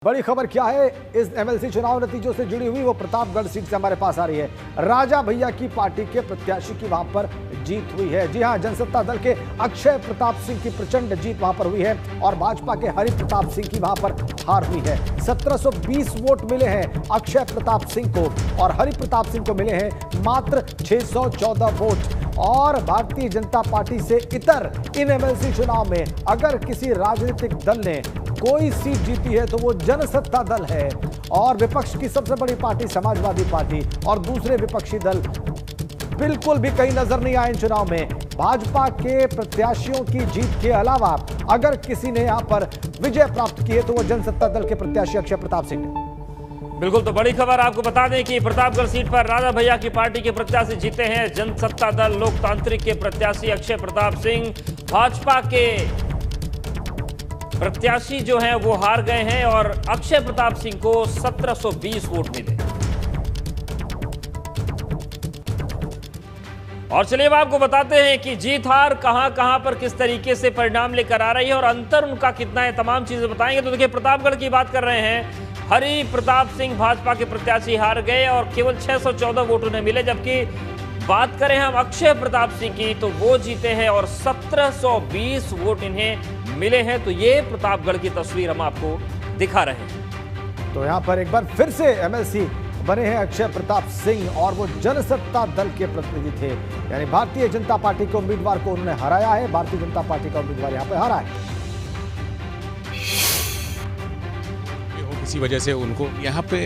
बड़ी खबर क्या है इस एमएलसी चुनाव नतीजों से जुड़ी हुई, वो प्रतापगढ़ सीट से हमारे पास आ रही है। राजा भैया की पार्टी के प्रत्याशी की वहां पर जीत हुई है। जी हां, जनसत्ता दल के अक्षय प्रताप सिंह की प्रचंड जीत वहां पर हुई है और भाजपा के हरि प्रताप सिंह की वहां पर हार हुई है। 1720 वोट मिले हैं अक्षय प्रताप सिंह को और हरि प्रताप सिंह को मिले हैं मात्र 614 वोट। और भारतीय जनता पार्टी से इतर इन एमएलसी चुनाव में अगर किसी राजनीतिक दल ने कोई सीट जीती है तो वो जनसत्ता दल है। और विपक्ष की सबसे बड़ी पार्टी समाजवादी पार्टी और दूसरे विपक्षी दल बिल्कुल भी कहीं नजर नहीं आए इन चुनाव में। भाजपा के प्रत्याशियों की जीत के अलावा अगर किसी ने यहां पर विजय प्राप्त की है तो वो जनसत्ता दल के प्रत्याशी अक्षय प्रताप सिंह ने। बिल्कुल, तो बड़ी खबर आपको बता दें कि प्रतापगढ़ सीट पर राजा भैया की पार्टी के प्रत्याशी जीते हैं। जनसत्ता दल लोकतांत्रिक के प्रत्याशी अक्षय प्रताप सिंह, भाजपा के प्रत्याशी जो हैं वो हार गए हैं और अक्षय प्रताप सिंह को 1720 वोट मिले। और चलिए अब आपको बताते हैं कि जीत हार कहां पर किस तरीके से परिणाम लेकर आ रही है और अंतर उनका कितना है, तमाम चीजें बताएंगे। तो देखिए, प्रतापगढ़ की बात कर रहे हैं। हरि प्रताप सिंह भाजपा के प्रत्याशी हार गए और केवल 614 वोट उन्हें मिले, जबकि बात करें हम अक्षय प्रताप सिंह की तो वो जीते हैं और 1720 वोट इन्हें मिले हैं। तो ये प्रतापगढ़ की तस्वीर हम आपको दिखा रहे हैं। तो यहां पर एक बार फिर से एमएलसी बने हैं अक्षय प्रताप सिंह और वो जनसत्ता दल के प्रतिनिधि थे, यानी भारतीय जनता पार्टी के उम्मीदवार को उन्होंने हराया है। भारतीय जनता पार्टी का उम्मीदवार यहां पर हारा है। इसी वजह से उनको यहाँ पे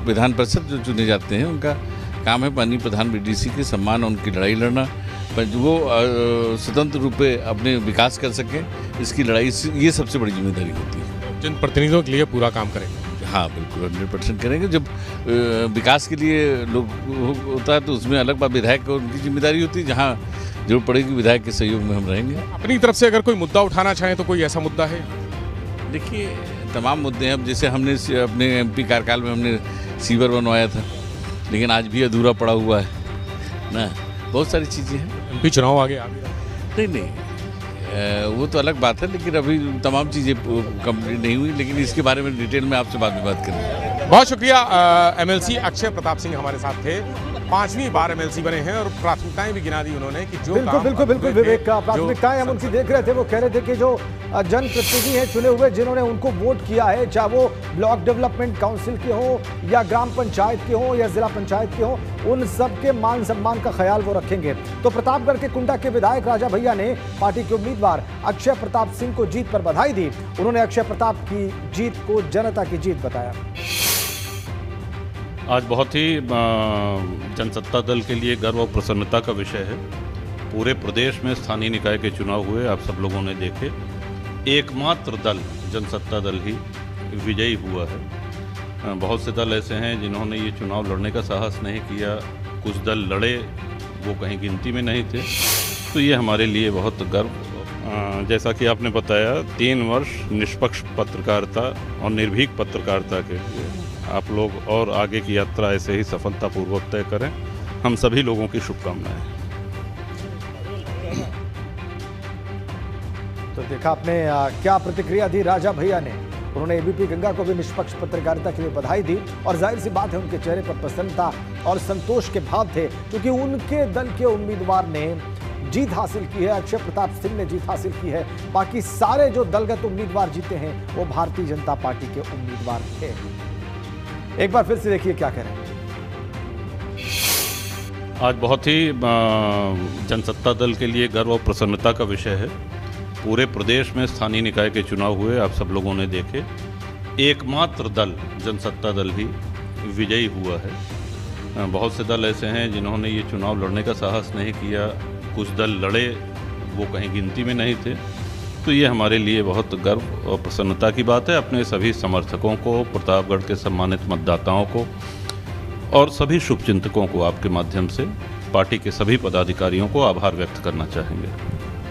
विधान परिषद जो चुने जाते हैं उनका काम है माननीय प्रधान बीडीसी के सम्मान और उनकी लड़ाई लड़ना, पर वो स्वतंत्र रूप से अपने विकास कर सकें, इसकी लड़ाई ये सबसे बड़ी जिम्मेदारी होती है। जनप्रतिनिधियों के लिए पूरा काम करेंगे। हाँ बिल्कुल, 100% करेंगे। जब विकास के लिए लोग होता है तो उसमें अलग बात विधायक को उनकी जिम्मेदारी होती है, जहाँ जरूर पड़ेगी विधायक के सहयोग में हम रहेंगे। अपनी तरफ से अगर कोई मुद्दा उठाना चाहें तो कोई ऐसा मुद्दा है? देखिए, तमाम मुद्दे हैं। अब जैसे हमने अपने एमपी कार्यकाल में हमने सीवर बनवाया था, लेकिन आज भी अधूरा पड़ा हुआ है ना। बहुत सारी चीज़ें हैं। एमपी चुनाव आगे नहीं, वो तो अलग बात है, लेकिन अभी तमाम चीज़ें कंप्लीट नहीं हुई, लेकिन इसके बारे में डिटेल में आपसे बाद में बात करेंगे। बहुत शुक्रिया। एमएलसी अक्षय प्रताप सिंह हमारे साथ थे। 5वीं बार एमएलसी बने हैं और प्राथमिकताएं भी गिना दी उन्होंने कि जो बिल्कुल विवेक, प्राथमिकताएं हम उनकी देख रहे थे। वो कह रहे थे कि जो जनप्रतिनिधि हैं चुने हुए जिन्होंने उनको वोट किया है, चाहे वो ब्लॉक डेवलपमेंट काउंसिल के हो या ग्राम पंचायत के हो या जिला पंचायत के हो, उन सबके मान सम्मान का ख्याल वो रखेंगे। तो प्रतापगढ़ के कुंडा के विधायक राजा भैया ने पार्टी के उम्मीदवार अक्षय प्रताप सिंह को जीत पर बधाई दी। उन्होंने अक्षय प्रताप की जीत को जनता की जीत बताया। आज बहुत ही जनसत्ता दल के लिए गर्व और प्रसन्नता का विषय है। पूरे प्रदेश में स्थानीय निकाय के चुनाव हुए, आप सब लोगों ने देखे। एकमात्र दल जनसत्ता दल ही विजयी हुआ है। बहुत से दल ऐसे हैं जिन्होंने ये चुनाव लड़ने का साहस नहीं किया, कुछ दल लड़े, वो कहीं गिनती में नहीं थे। तो ये हमारे लिए बहुत गर्व। जैसा कि आपने बताया, 3 वर्ष निष्पक्ष पत्रकारिता और निर्भीक पत्रकारिता के लिए आप लोग और आगे की यात्रा ऐसे ही सफलतापूर्वक तय करें। हम सभी लोगों की शुभकामनाएं। तो देखा आपने क्या प्रतिक्रिया दी राजा भैया ने। उन्होंने एबीपी गंगा को भी निष्पक्ष पत्रकारिता के लिए बधाई दी और जाहिर सी बात है उनके चेहरे पर प्रसन्नता और संतोष के भाव थे, क्योंकि उनके दल के उम्मीदवार ने जीत हासिल की है। अक्षय प्रताप सिंह ने जीत हासिल की है। बाकी सारे जो दलगत उम्मीदवार जीते हैं वो भारतीय जनता पार्टी के उम्मीदवार थे। एक बार फिर से देखिए क्या कह रहे हैं। आज बहुत ही जनसत्ता दल के लिए गर्व और प्रसन्नता का विषय है। पूरे प्रदेश में स्थानीय निकाय के चुनाव हुए, आप सब लोगों ने देखे। एकमात्र दल जनसत्ता दल ही विजयी हुआ है। बहुत से दल ऐसे हैं जिन्होंने ये चुनाव लड़ने का साहस नहीं किया, कुछ दल लड़े, वो कहीं गिनती में नहीं थे। तो ये हमारे लिए बहुत गर्व और प्रसन्नता की बात है। अपने सभी समर्थकों को, प्रतापगढ़ के सम्मानित मतदाताओं को और सभी शुभचिंतकों को आपके माध्यम से पार्टी के सभी पदाधिकारियों को आभार व्यक्त करना चाहेंगे।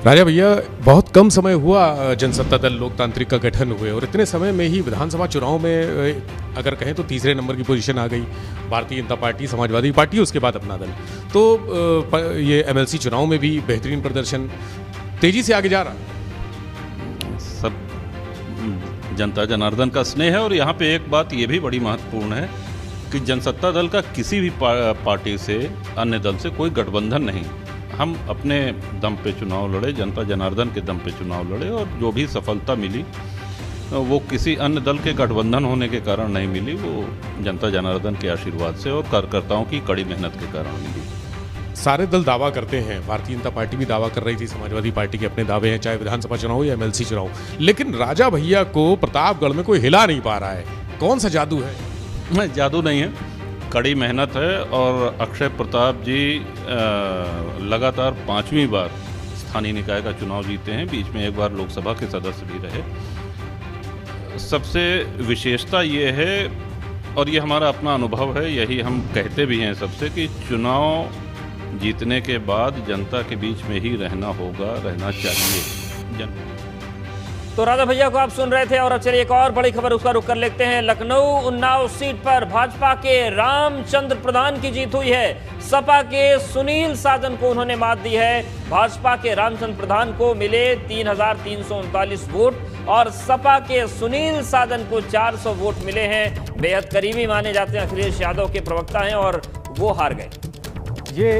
राजा भैया, बहुत कम समय हुआ जनसत्ता दल लोकतांत्रिक का गठन हुए और इतने समय में ही विधानसभा चुनाव में अगर कहें तो तीसरे नंबर की पोजीशन आ गई। भारतीय जनता पार्टी, समाजवादी पार्टी, उसके बाद अपना दल। तो ये एमएलसी चुनाव में भी बेहतरीन प्रदर्शन, तेजी से आगे जा रहा। सब जनता जनार्दन का स्नेह है। और यहाँ पे एक बात ये भी बड़ी महत्वपूर्ण है कि जनसत्ता दल का किसी भी पार्टी से, अन्य दल से कोई गठबंधन नहीं। हम अपने दम पे चुनाव लड़े, जनता जनार्दन के दम पे चुनाव लड़े, और जो भी सफलता मिली वो किसी अन्य दल के गठबंधन होने के कारण नहीं मिली, वो जनता जनार्दन के आशीर्वाद से और कार्यकर्ताओं की कड़ी मेहनत के कारण मिली। सारे दल दावा करते हैं, भारतीय जनता पार्टी भी दावा कर रही थी, समाजवादी पार्टी के अपने दावे हैं, चाहे विधानसभा चुनाव हो या एमएलसी चुनाव, लेकिन राजा भैया को प्रतापगढ़ में कोई हिला नहीं पा रहा है। कौन सा जादू है? नहीं, जादू नहीं है, कड़ी मेहनत है। और अक्षय प्रताप जी लगातार 5वीं बार स्थानीय निकाय का चुनाव जीते हैं, बीच में एक बार लोकसभा के सदस्य भी रहे। सबसे विशेषता ये है, और ये हमारा अपना अनुभव है, यही हम कहते भी हैं सबसे, कि चुनाव जीतने के बाद जनता के बीच में ही रहना होगा, रहना चाहिए। तो राजा भैया को आप सुन रहे थे। और अब चलिए एक और बड़ी खबर उसका रुख कर लेते हैं। लखनऊ उन्नाव सीट पर भाजपा के रामचंद्र प्रधान की जीत हुई है। सपा के सुनील साजन को उन्होंने मात दी है। भाजपा के रामचंद्र प्रधान को मिले 3,339 वोट और सपा के सुनील साजन को 400 वोट मिले हैं। बेहद करीबी माने जाते हैं, अखिलेश यादव के प्रवक्ता हैं और वो हार गए। ये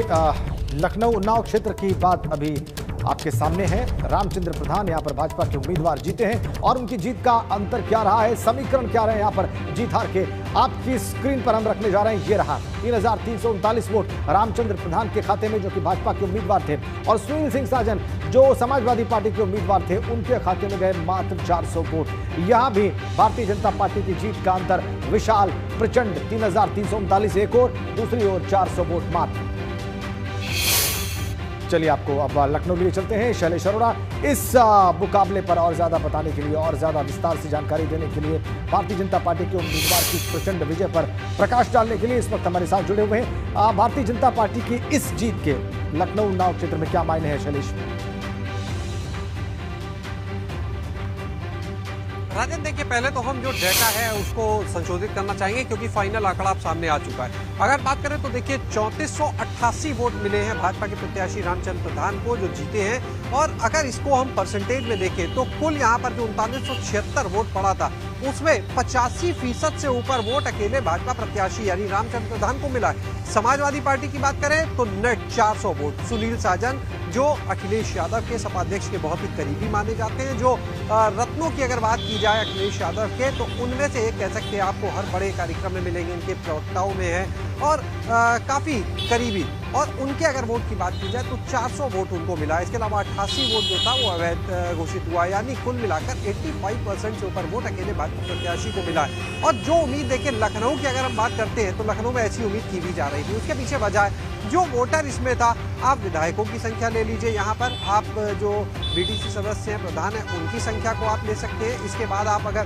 लखनऊ उन्नाव क्षेत्र की बात अभी आपके सामने है। रामचंद्र प्रधान यहाँ पर भाजपा के उम्मीदवार जीते हैं और उनकी जीत का अंतर क्या रहा है, समीकरण क्या रहे हैं यहाँ पर जीत हार के, आपकी स्क्रीन पर हम रखने जा रहे हैं। ये रहा 3,339 वोट रामचंद्र प्रधान के खाते में, जो कि भाजपा के उम्मीदवार थे, और सुनील सिंह साजन जो समाजवादी पार्टी के उम्मीदवार थे, उनके खाते में गए मात्र 400 वोट। यहाँ भी भारतीय जनता पार्टी की जीत का अंतर विशाल, प्रचंड, 3,339 एक और, दूसरी ओर 400 वोट मात्र। चलिए आपको अब लखनऊ लिए चलते हैं। शैलेश अरोड़ा इस मुकाबले पर और ज्यादा बताने के लिए और ज्यादा विस्तार से जानकारी देने के लिए, भारतीय जनता पार्टी के उम्मीदवार की प्रचंड विजय पर प्रकाश डालने के लिए इस वक्त हमारे साथ जुड़े हुए हैं। भारतीय जनता पार्टी की इस जीत के लखनऊ उन्नाव क्षेत्र में क्या मायने हैं शैलेश? राजन देखिए, पहले तो हम जो डेटा है उसको संशोधित करना चाहेंगे क्योंकि फाइनल आंकड़ा अब सामने आ चुका है। अगर बात करें तो देखिए 3488 वोट मिले हैं भाजपा के प्रत्याशी रामचंद्र प्रधान को, जो जीते हैं। और अगर इसको हम परसेंटेज में देखें तो कुल यहाँ पर जो 3976 वोट पड़ा था, उसमें 85% से ऊपर वोट अकेले भाजपा प्रत्याशी यानी रामचंद्र प्रधान को मिला है। समाजवादी पार्टी की बात करें तो नेट 400 वोट सुनील साजन, जो अखिलेश यादव के सपा अध्यक्ष के बहुत ही करीबी माने जाते हैं, जो रत्नों की अगर बात की जाए अखिलेश यादव के, तो उनमें से एक कह सकते हैं आपको हर बड़े कार्यक्रम में मिलेंगे, इनके प्रवक्ताओं में है और काफ़ी करीबी। और उनके अगर वोट की बात की जाए तो 400 वोट उनको मिला। इसके अलावा 88 वोट जो था वो अवैध घोषित हुआ, यानी कुल मिलाकर 85% से ऊपर वोट अकेले भाजपा प्रत्याशी को मिला है। और जो उम्मीद देखिए लखनऊ की अगर हम बात करते हैं तो लखनऊ में ऐसी उम्मीद की भी जा रही थी। उसके पीछे वजह है जो वोटर इसमें था, आप विधायकों की संख्या ले लीजिए, यहाँ पर आप जो बीडीसी सदस्य हैं, प्रधान हैं, उनकी संख्या को आप ले सकते हैं। इसके बाद आप अगर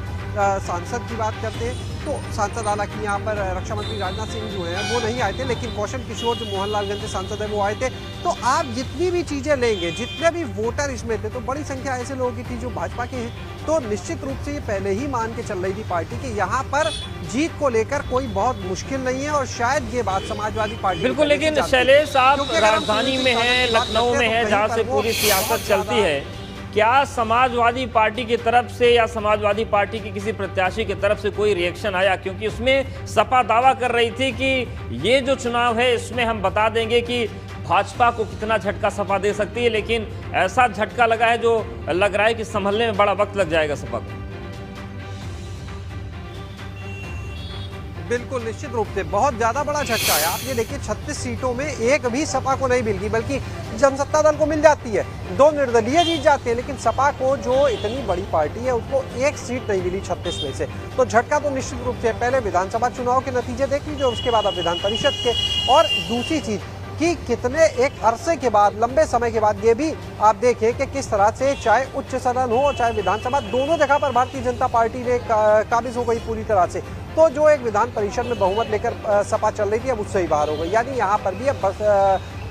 सांसद की बात करते हैं तो सांसद, हालांकि यहाँ पर रक्षा मंत्री राजनाथ सिंह जो हैं वो नहीं आए थे, लेकिन कौशल किशोर जो मोहनलालगंज के सांसद है वो आए थे। तो आप जितनी भी चीज़ें लेंगे, जितने भी वोटर इसमें थे, तो बड़ी संख्या ऐसे लोगों की थी जो भाजपा के हैं। तो निश्चित रूप से ये पहले ही मान के चल रही थी पार्टी कि यहाँ पर जीत को लेकर कोई बहुत मुश्किल नहीं है, और शायद ये बात समाजवादी पार्टी बिल्कुल। लेकिन शैलेश, आप राजधानी में हैं, लखनऊ में है, जहाँ से पूरी सियासत चलती है, क्या समाजवादी पार्टी की तरफ से या समाजवादी पार्टी की किसी प्रत्याशी की तरफ से कोई रिएक्शन आया? क्योंकि उसमें सपा दावा कर रही थी कि ये जो चुनाव है इसमें हम बता देंगे कि भाजपा को कितना झटका सपा दे सकती है, लेकिन ऐसा झटका लगा है जो लग रहा है कि संभलने में बड़ा वक्त लग जाएगा सपा को। बिल्कुल, निश्चित रूप से बहुत ज्यादा बड़ा झटका है। आप ये देखिए 36 सीटों में एक भी सपा को नहीं मिलगी, बल्कि जनसत्ता दल को मिल जाती है, 2 निर्दलीय जीत जाते हैं, लेकिन सपा को जो इतनी बड़ी पार्टी है उसको एक सीट नहीं मिली 36 में से। तो झटका तो निश्चित रूप से पहले विधानसभा चुनाव के नतीजे देख लीजिए, उसके बाद अब विधान परिषद के। और दूसरी चीज कि कितने एक अरसे के बाद, लंबे समय के बाद, ये भी आप देखें कि किस तरह से चाहे उच्च सदन हो और चाहे विधानसभा, दोनों जगह पर भारतीय जनता पार्टी ने काबिज हो गई पूरी तरह से। तो जो एक विधान परिषद में बहुमत लेकर सपा चल रही थी, अब उससे ही बाहर हो गई, यानी यहाँ पर भी अब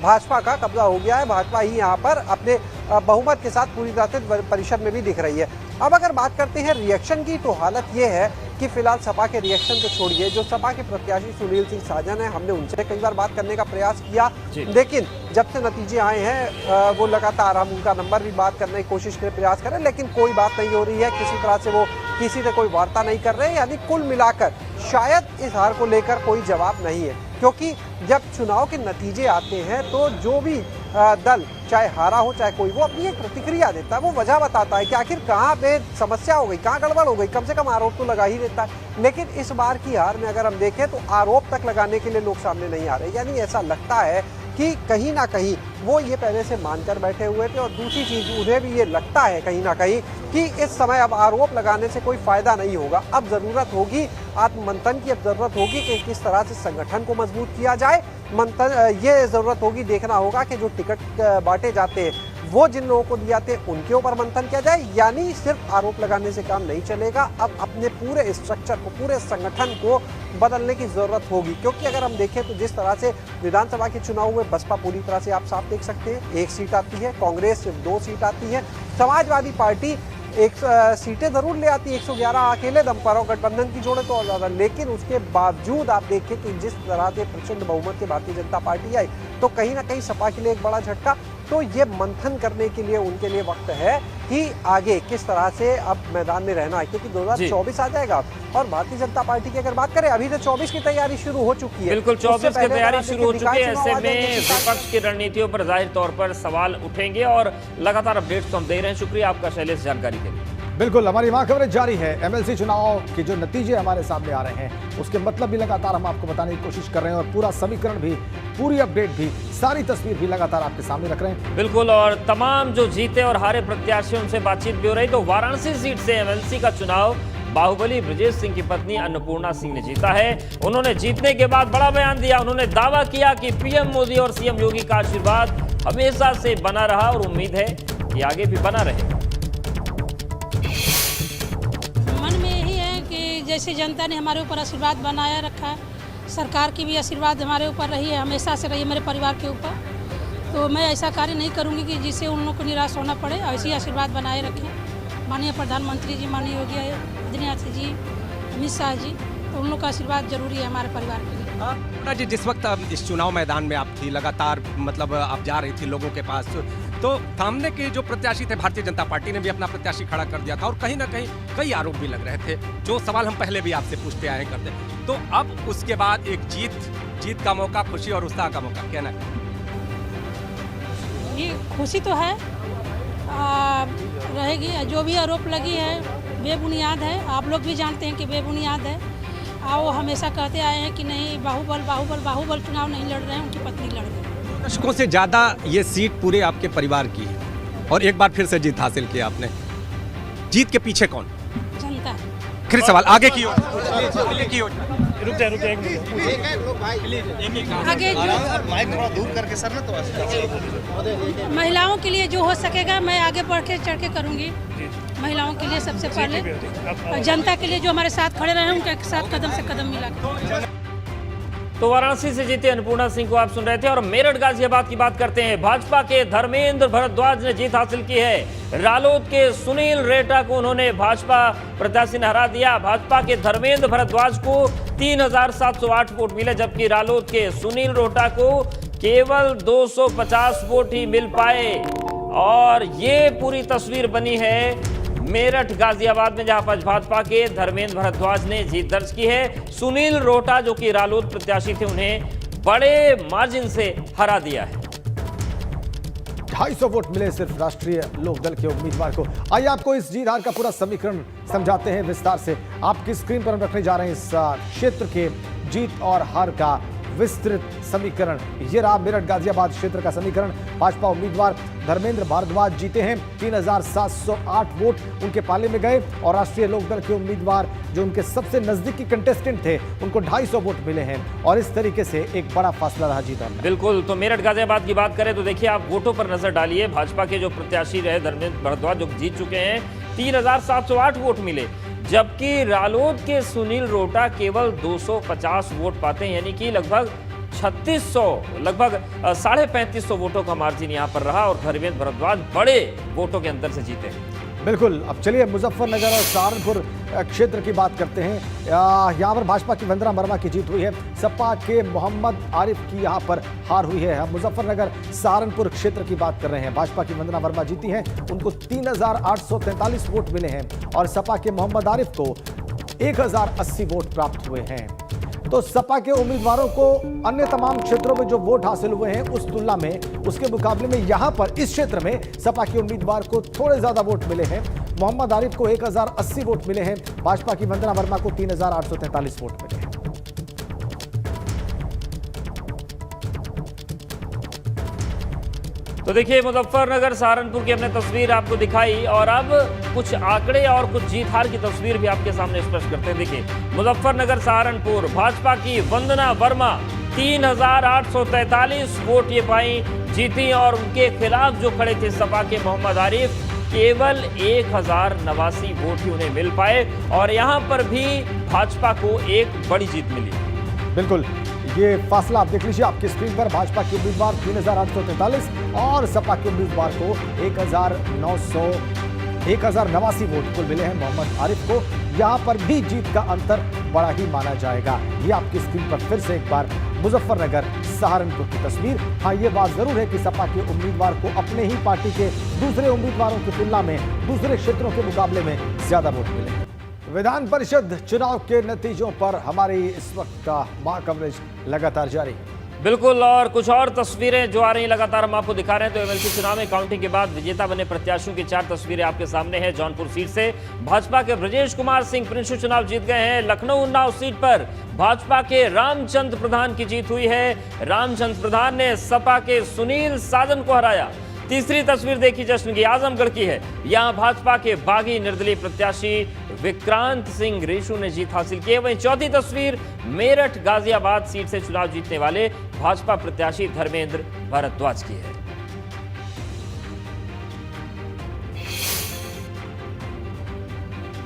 भाजपा का कब्जा हो गया है। भाजपा ही यहाँ पर अपने बहुमत के साथ पूरी तरह से परिषद में भी दिख रही है। अब अगर बात करते हैं रिएक्शन की, तो हालत ये है कि फिलहाल सपा के रिएक्शन को छोड़िए, जो सपा के प्रत्याशी सुनील सिंह साजन है, हमने उनसे कई बार बात करने का प्रयास किया, लेकिन जब से नतीजे आए हैं वो लगातार हम उनका नंबर भी बात करने की कोशिश करें, प्रयास करें, लेकिन कोई बात नहीं हो रही है। किसी तरह से वो किसी से कोई वार्ता नहीं कर रहे, यानी कुल मिलाकर शायद इस हार को लेकर कोई जवाब नहीं है। क्योंकि जब चुनाव के नतीजे आते हैं तो जो भी दल चाहे हारा हो चाहे कोई, वो अपनी एक प्रतिक्रिया देता है, वो वजह बताता है कि आखिर कहाँ पे समस्या हो गई, कहाँ गड़बड़ हो गई, कम से कम आरोप तो लगा ही देता है। लेकिन इस बार की हार में अगर हम देखें तो आरोप तक लगाने के लिए लोग सामने नहीं आ रहे, यानी ऐसा लगता है कि कहीं ना कहीं वो ये पहले से मानकर बैठे हुए थे। और दूसरी चीज, उन्हें भी ये लगता है कहीं ना कहीं कि इस समय अब आरोप लगाने से कोई फायदा नहीं होगा, अब जरूरत होगी आत्ममंथन की, अब जरूरत होगी कि किस तरह से संगठन को मजबूत किया जाए। मंथन ये जरूरत होगी, देखना होगा कि जो टिकट बांटे जाते हैं वो जिन लोगों को दिया थे उनके ऊपर मंथन किया जाए, यानी सिर्फ आरोप लगाने से काम नहीं चलेगा। अब अपने पूरे स्ट्रक्चर को, पूरे संगठन को बदलने की जरूरत होगी। क्योंकि अगर हम देखें तो जिस तरह से विधानसभा के चुनाव में बसपा पूरी तरह से आप साफ देख सकते हैं 1 सीट आती है, कांग्रेस सिर्फ 2 सीट आती है, समाजवादी पार्टी 1 सीटें जरूर ले आती है, 111 अकेले दम पर, और गठबंधन की जोड़े तो और ज्यादा। लेकिन उसके बावजूद आप देखें कि जिस तरह से प्रचंड बहुमत के भारतीय जनता पार्टी आई, तो कहीं ना कहीं सपा के लिए एक बड़ा झटका। तो ये मंथन करने के लिए उनके लिए वक्त है कि आगे किस तरह से अब मैदान में रहना है, क्योंकि 2024 आ जाएगा। और भारतीय जनता पार्टी की अगर बात करें, अभी तो 24 की तैयारी शुरू हो चुकी है। बिल्कुल, 24 की तैयारी शुरू हो चुकी है। ऐसे में विपक्ष की रणनीतियों पर जाहिर तौर पर सवाल उठेंगे और लगातार अपडेट्स तो हम दे रहे हैं। शुक्रिया आपका शैलेश, जानकारी के लिए। बिल्कुल, हमारी वहां कवरेज जारी है। एमएलसी चुनाव के जो नतीजे हमारे सामने आ रहे हैं उसके मतलब भी लगातार हम आपको बताने की कोशिश कर रहे हैं, और पूरा समीकरण भी, पूरी अपडेट भी, सारी तस्वीर भी लगातार आपके सामने रख रहे हैं। बिल्कुल, और तमाम जो जीते और हारे प्रत्याशियों से बातचीत भी हो रही। तो वाराणसी सीट से एमएलसी का चुनाव बाहुबली ब्रजेश सिंह की पत्नी अन्नपूर्णा सिंह ने जीता है। उन्होंने जीतने के बाद बड़ा बयान दिया। उन्होंने दावा किया कि पीएम मोदी और सीएम योगी का आशीर्वाद हमेशा से बना रहा और उम्मीद है कि आगे भी बना रहेगा। मन में यही है कि जैसे जनता ने हमारे ऊपर आशीर्वाद बनाया रखा है, सरकार की भी आशीर्वाद हमारे ऊपर रही है, हमेशा से रही है मेरे परिवार के ऊपर, तो मैं ऐसा कार्य नहीं करूंगी कि जिससे उन लोगों को निराश होना पड़े। ऐसे ही आशीर्वाद बनाए रखें माननीय प्रधानमंत्री जी, माननीय योगी आदित्यनाथ जी, अमित शाह जी, तो उन लोग का आशीर्वाद जरूरी है हमारे परिवार के लिए। पूर्णा जी, जिस वक्त इस चुनाव मैदान में आप थी, लगातार मतलब आप जा रही थी लोगों के पास, तो सामने के जो प्रत्याशी थे भारतीय जनता पार्टी ने भी अपना प्रत्याशी खड़ा कर दिया था, और कहीं ना कहीं कई आरोप भी लग रहे थे, जो सवाल हम पहले भी आपसे पूछते आए करते। तो अब उसके बाद एक जीत का मौका, खुशी और उत्साह का मौका, कहना है? ये खुशी तो है रहेगी। जो भी आरोप लगी है बेबुनियाद है, आप लोग भी जानते हैं कि बेबुनियाद है। वो हमेशा कहते आए हैं कि नहीं, बाहुबल चुनाव नहीं लड़ रहे हैं, उनकी पत्नी लड़ रही है। दशकों से ज़्यादा ये सीट पूरे आपके परिवार की है, और एक बार फिर से जीत हासिल की आपने। जीत के पीछे कौन? जनता। फिर सवाल आगे की ओर, आगे महिलाओं के लिए जो हो सकेगा मैं आगे बढ़ के चढ़ के करूँगी। महिलाओं के लिए सबसे पहले, और जनता के लिए जो हमारे साथ खड़े रहे हैं उनके साथ कदम से कदम मिला के। तो वाराणसी से जीते अन्नपूर्णा सिंह को आप सुन रहे थे। और मेरठ गाजियाबाद की बात करते हैं। भाजपा के धर्मेंद्र भरद्वाज ने जीत हासिल की है। रालोद के सुनील रेटा को उन्होंने भाजपा प्रत्याशी ने हरा दिया। भाजपा के धर्मेंद्र भरद्वाज को 3708 वोट मिले, जबकि रालोद के सुनील रोटा को केवल 250 वोट ही मिल पाए। और ये पूरी तस्वीर बनी है मेरठ गाजियाबाद में, जहां पर भाजपा के धर्मेंद्र भरद्वाज ने जीत दर्ज की है। सुनील रोटा जो कि रालोद प्रत्याशी थे, उन्हें बड़े मार्जिन से हरा दिया है। 250 वोट मिले सिर्फ राष्ट्रीय लोकदल के उम्मीदवार को। आइए आपको इस जीत हार का पूरा समीकरण समझाते हैं विस्तार से। आपकी स्क्रीन पर हम रखने जा रहे हैं इस क्षेत्र के जीत और हार का विस्तृत समीकरण। ये रहा मेरठ गाजियाबाद क्षेत्र का समीकरण। भाजपा उम्मीदवार धर्मेंद्र भारद्वाज जीते हैं, 3708 वोट उनके पाले में गए, और राष्ट्रीय लोकदल के उम्मीदवार जो उनके सबसे नजदीकी कंटेस्टेंट थे उनको 250 वोट मिले हैं, और इस तरीके से एक बड़ा फासला रहा जीत में। बिल्कुल, तो मेरठ गाजियाबाद की बात करें तो देखिए, आप वोटों पर नजर डालिए। भाजपा के जो प्रत्याशी रहे धर्मेंद्र भारद्वाज जो जीत चुके हैं, 3708 वोट मिले, जबकि रालोद के सुनील रोटा केवल 250 वोट पाते हैं, यानी कि लगभग 3600, लगभग 3550 वोटों का मार्जिन यहां पर रहा, और धर्मेंद्र भरद्वाज बड़े वोटों के अंतर से जीते। बिल्कुल, अब चलिए मुजफ्फरनगर और सहारनपुर क्षेत्र की बात करते हैं। यहाँ पर भाजपा की वंदना वर्मा की जीत हुई है, सपा के मोहम्मद आरिफ की यहाँ पर हार हुई है। हम मुजफ्फरनगर सहारनपुर क्षेत्र की बात कर रहे हैं। भाजपा की वंदना वर्मा जीती हैं, उनको 3843 वोट मिले हैं और सपा के मोहम्मद आरिफ को 1080 वोट प्राप्त हुए हैं। तो सपा के उम्मीदवारों को अन्य तमाम क्षेत्रों में जो वोट हासिल हुए हैं उस तुलना में, उसके मुकाबले में यहां पर इस क्षेत्र में सपा के उम्मीदवार को थोड़े ज्यादा वोट मिले हैं। मोहम्मद आरिफ को 1080 वोट मिले हैं, भाजपा की वंदना वर्मा को 3843 वोट मिले हैं। तो देखिए, मुजफ्फरनगर सहारनपुर की हमने तस्वीर आपको दिखाई और अब कुछ आंकड़े और कुछ जीत हार की तस्वीर भी आपके सामने स्पष्ट करते हैं। देखिए, मुजफ्फरनगर सहारनपुर भाजपा की वंदना वर्मा 3843 वोट ये पाई, जीती और उनके खिलाफ जो खड़े थे सपा के मोहम्मद आरिफ, केवल 1089 वोट ही उन्हें मिल पाए और यहां पर भी भाजपा को एक बड़ी जीत मिली। बिल्कुल, ये फासला आप देख लीजिए आपकी स्क्रीन पर। भाजपा के उम्मीदवार 3843 और सपा के उम्मीदवार को 1089 वोट कुल मिले हैं मोहम्मद आरिफ को। यहां पर भी जीत का अंतर बड़ा ही माना जाएगा। ये आपकी स्क्रीन पर फिर से एक बार मुजफ्फरनगर सहारनपुर की तस्वीर। हाँ, ये बात जरूर है कि सपा के उम्मीदवार को अपने ही पार्टी के दूसरे उम्मीदवारों की तुलना में दूसरे क्षेत्रों के मुकाबले में ज्यादा वोट मिले। विधान परिषद चुनाव के नतीजों पर हमारी इस वक्त का महा कवरेज लगातार जारी है। बिल्कुल, और कुछ और तस्वीरें जो आ रही हैं लगातार हम आपको दिखा रहे हैं। तो एमएलसी चुनाव में काउंटिंग के बाद विजेता बने प्रत्याशियों की 4 तस्वीरें आपके सामने हैं। जौनपुर सीट से भाजपा के ब्रजेश कुमार सिंह प्रिंशु चुनाव जीत गए हैं। लखनऊ उन्नाव सीट पर भाजपा के रामचंद्र प्रधान की जीत हुई है। रामचंद्र प्रधान ने सपा के सुनील साजन को हराया। तीसरी तस्वीर देखी जश्न की आजमगढ़ की है। यहां भाजपा के बागी निर्दलीय प्रत्याशी विक्रांत सिंह रेशु ने जीत हासिल की है। वहीं चौथी तस्वीर मेरठ गाजियाबाद सीट से चुनाव जीतने वाले भाजपा प्रत्याशी धर्मेंद्र भारद्वाज की है।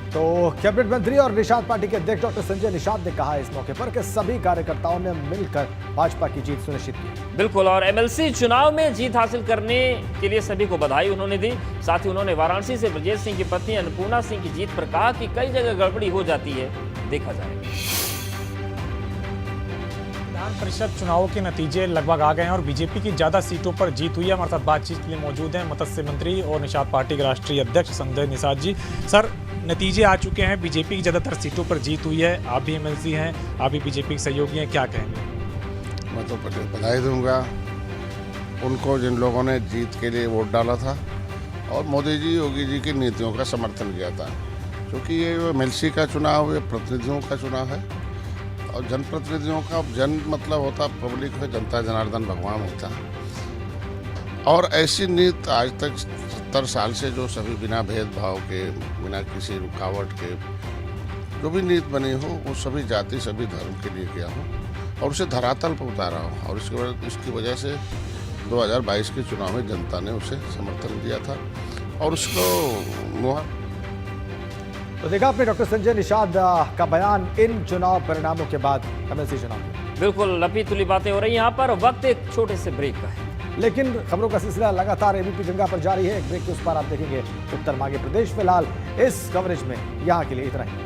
तो कैबिनेट मंत्री और निषाद पार्टी के अध्यक्ष डॉक्टर संजय निषाद ने कहा इस मौके पर कि सभी कार्यकर्ताओं ने मिलकर भाजपा की जीत सुनिश्चित की। बिल्कुल, और एमएलसी चुनाव में जीत हासिल करने के लिए सभी को बधाई उन्होंने दी। साथ ही उन्होंने वाराणसी से ब्रजेश सिंह की पत्नी अन्नपूर्णा सिंह की जीत पर कहा कि कई जगह गड़बड़ी हो जाती है, देखा जाएगा। विधान परिषद चुनावों के नतीजे लगभग आ गए हैं और बीजेपी की ज्यादा सीटों पर जीत हुई है। हमारे साथ बातचीत के लिए मौजूद हैं मत्स्य मंत्री और निषाद पार्टी के राष्ट्रीय अध्यक्ष संजय निषाद जी। सर, नतीजे आ चुके हैं, बीजेपी की ज़्यादातर सीटों पर जीत हुई है, आप भी एमएलसी हैं, आप भी बीजेपी के सहयोगी हैं, क्या कहेंगे? मैं तो बधाई दूंगा उनको जिन लोगों ने जीत के लिए वोट डाला था और मोदी जी योगी जी की नीतियों का समर्थन किया था, क्योंकि ये एमएलसी का चुनाव ये प्रतिनिधियों का चुनाव है और जनप्रतिनिधियों का जन मतलब होता पब्लिक है, जनता जनार्दन भगवान होता है। और ऐसी नीति आज तक 70 साल से जो सभी बिना भेदभाव के, बिना किसी रुकावट के जो भी नीति बनी हो वो सभी जाति सभी धर्म के लिए किया हो और उसे धरातल पर उतारा हो और इसकी वजह से 2022 के चुनाव में जनता ने उसे समर्थन दिया था और उसको तो देखा आपने डॉक्टर संजय निषाद का बयान इन चुनाव परिणामों के बाद एमएलसी चुनाव। बिल्कुल लपी तुली बातें हो रही यहाँ पर। वक्त एक छोटे से ब्रेक का है, लेकिन खबरों का सिलसिला लगातार एबीपी गंगा पर जारी है। एक ब्रेक के उस पर आप देखेंगे उत्तर मांगे प्रदेश। फिलहाल इस कवरेज में यहाँ के लिए इतना ही।